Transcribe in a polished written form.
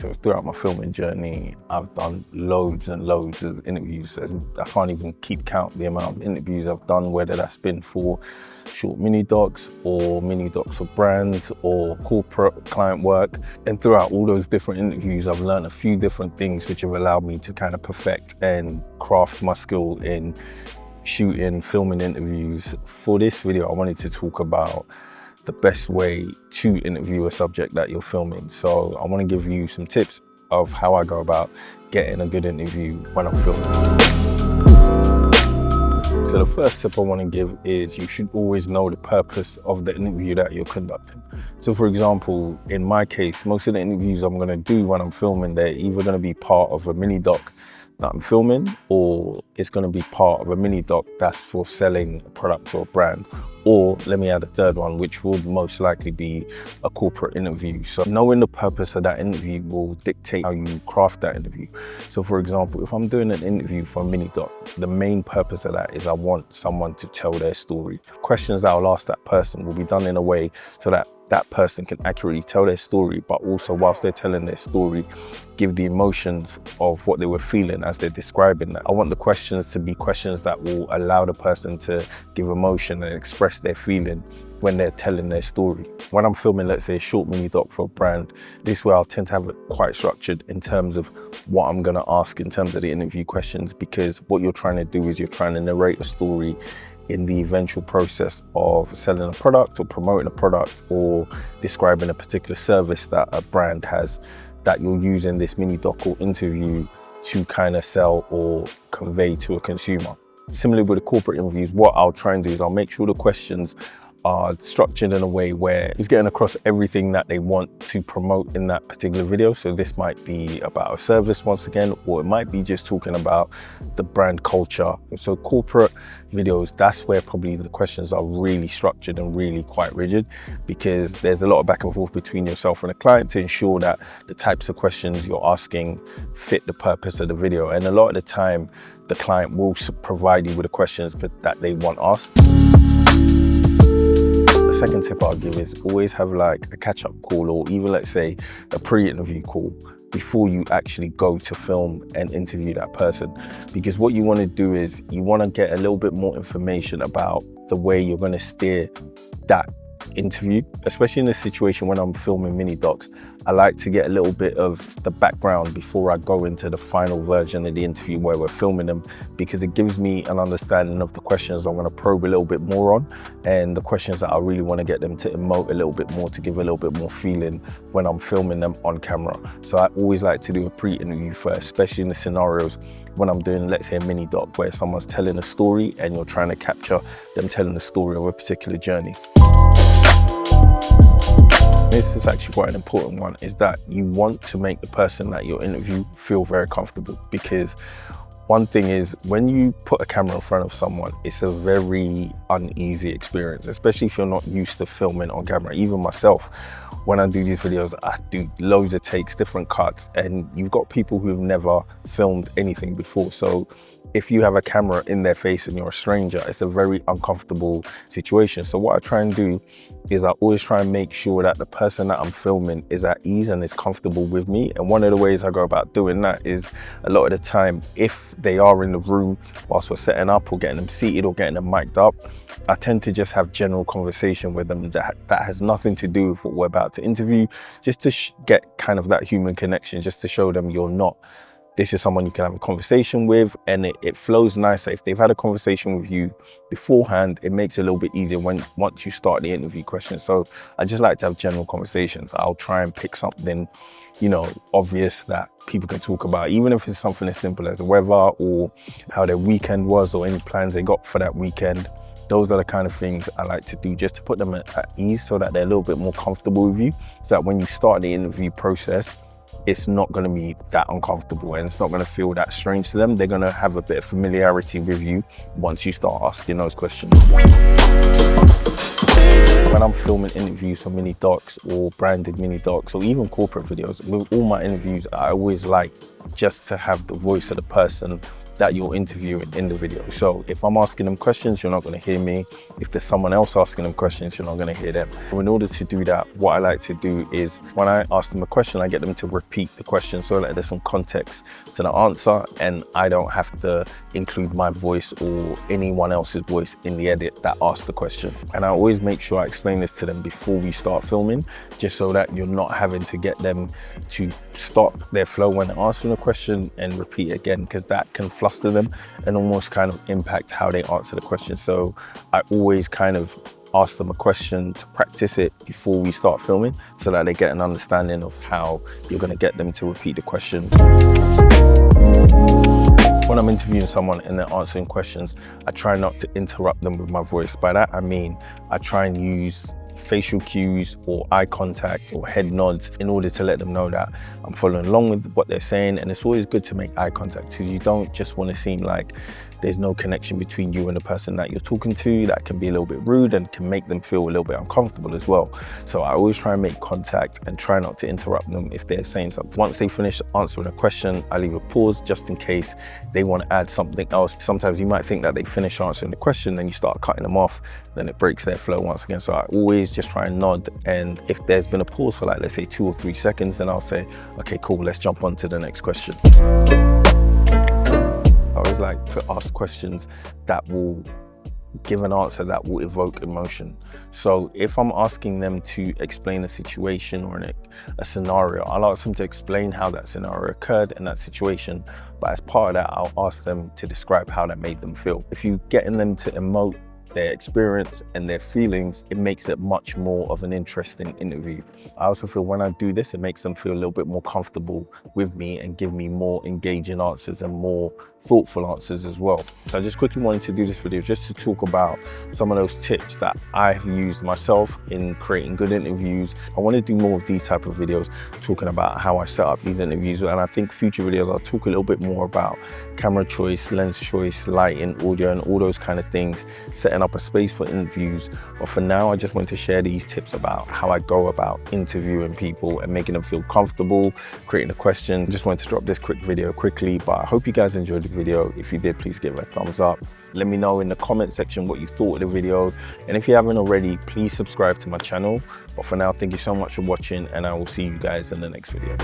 So throughout my filming journey, I've done loads and loads of interviews. I can't even keep count the amount of interviews I've done, whether that's been for short mini docs or mini docs for brands or corporate client work. And throughout all those different interviews, I've learned a few different things which have allowed me to kind of perfect and craft my skill in shooting, filming interviews. For this video, I wanted to talk about the best way to interview a subject that you're filming. So I want to give you some tips of how I go about getting a good interview when I'm filming. So the first tip I want to give is you should always know the purpose of the interview that you're conducting. So for example, in my case, most of the interviews I'm going to do when I'm filming, they're either going to be part of a mini doc that I'm filming, or it's going to be part of a mini doc that's for selling a product or a brand. Or let me add a third one, which will most likely be a corporate interview. So knowing the purpose of that interview will dictate how you craft that interview. So for example, if I'm doing an interview for a mini doc, the main purpose of that is I want someone to tell their story. Questions that I'll ask that person will be done in a way so that that person can accurately tell their story, but also whilst they're telling their story, give the emotions of what they were feeling as they're describing that. I want the questions to be questions that will allow the person to give emotion and express their feeling when they're telling their story. When I'm filming, let's say a short mini doc for a brand, this way I'll tend to have it quite structured in terms of what I'm gonna ask in terms of the interview questions, because what you're trying to do is you're trying to narrate a story in the eventual process of selling a product or promoting a product or describing a particular service that a brand has that you'll use in this mini doc or interview to kind of sell or convey to a consumer. Similarly with the corporate interviews, what I'll try and do is I'll make sure the questions are structured in a way where it's getting across everything that they want to promote in that particular video. So this might be about a service once again, or it might be just talking about the brand culture. So corporate videos, that's where probably the questions are really structured and really quite rigid, because there's a lot of back and forth between yourself and the client to ensure that the types of questions you're asking fit the purpose of the video. And a lot of the time, the client will provide you with the questions that they want asked. The second tip I'll give is always have like a catch-up call, or even let's say a pre-interview call before you actually go to film and interview that person. Because what you want to do is you want to get a little bit more information about the way you're going to steer that interview, especially in a situation when I'm filming mini docs. I like to get a little bit of the background before I go into the final version of the interview where we're filming them, because it gives me an understanding of the questions I'm going to probe a little bit more on, and the questions that I really want to get them to emote a little bit more, to give a little bit more feeling when I'm filming them on camera. So I always like to do a pre-interview first, especially in the scenarios when I'm doing, let's say, a mini doc where someone's telling a story and you're trying to capture them telling the story of a particular journey. This is actually quite an important one, is that you want to make the person that you interview feel very comfortable. Because one thing is, when you put a camera in front of someone, it's a very uneasy experience, especially if you're not used to filming on camera. Even myself, when I do these videos, I do loads of takes, different cuts, and you've got people who've never filmed anything before. So if you have a camera in their face and you're a stranger, it's a very uncomfortable situation. So what I try and do is I always try and make sure that the person that I'm filming is at ease and is comfortable with me. And one of the ways I go about doing that is, a lot of the time, if they are in the room whilst we're setting up or getting them seated or getting them mic'd up, I tend to just have general conversation with them that has nothing to do with what we're about to interview, just to get kind of that human connection, just to show them this is someone you can have a conversation with, and it flows nicer. If they've had a conversation with you beforehand, it makes it a little bit easier once you start the interview questions. So I just like to have general conversations. I'll try and pick something, obvious that people can talk about, even if it's something as simple as the weather or how their weekend was or any plans they got for that weekend. Those are the kind of things I like to do, just to put them at ease so that they're a little bit more comfortable with you, so that when you start the interview process, it's not going to be that uncomfortable and it's not going to feel that strange to them. They're going to have a bit of familiarity with you once you start asking those questions. When I'm filming interviews for mini docs or branded mini docs or even corporate videos, with all my interviews, I always like just to have the voice of the person that you're interviewing in the video. So if I'm asking them questions, you're not going to hear me. If there's someone else asking them questions, you're not going to hear them. So in order to do that, what I like to do is when I ask them a question, I get them to repeat the question so that there's some context to the answer and I don't have to include my voice or anyone else's voice in the edit that asked the question. And I always make sure I explain this to them before we start filming, just so that you're not having to get them to stop their flow when they're answering a question and repeat again, because that can fluster them and almost kind of impact how they answer the question. So I always kind of ask them a question to practice it before we start filming so that they get an understanding of how you're going to get them to repeat the question. When I'm interviewing someone and they're answering questions, I try not to interrupt them with my voice. By that, I mean, I try and use facial cues or eye contact or head nods in order to let them know that I'm following along with what they're saying. And it's always good to make eye contact because you don't just want to seem like there's no connection between you and the person that you're talking to. That can be a little bit rude and can make them feel a little bit uncomfortable as well. So I always try and make contact and try not to interrupt them if they're saying something. Once they finish answering a question, I leave a pause just in case they want to add something else. Sometimes you might think that they finish answering the question, then you start cutting them off, then it breaks their flow once again. So I always just try and nod. And if there's been a pause for like, let's say 2 or 3 seconds, then I'll say, okay, cool, let's jump on to the next question. I always like to ask questions that will give an answer that will evoke emotion. So if I'm asking them to explain a situation or a scenario, I'll ask them to explain how that scenario occurred in that situation. But as part of that, I'll ask them to describe how that made them feel. If you're getting them to emote their experience and their feelings, it makes it much more of an interesting interview. I also feel when I do this, it makes them feel a little bit more comfortable with me and give me more engaging answers and more thoughtful answers as well. So I just quickly wanted to do this video just to talk about some of those tips that I have used myself in creating good interviews. I want to do more of these type of videos talking about how I set up these interviews, and I think future videos I'll talk a little bit more about camera choice, lens choice, lighting, audio, and all those kind of things, setting up a space for interviews. But for now, I just want to share these tips about how I go about interviewing people and making them feel comfortable, creating a question. Just wanted to drop this quick video quickly, but I hope you guys enjoyed the video. If you did, please give it a thumbs up. Let me know in the comment section what you thought of the video. And if you haven't already, please subscribe to my channel. But for now, thank you so much for watching, and I will see you guys in the next video.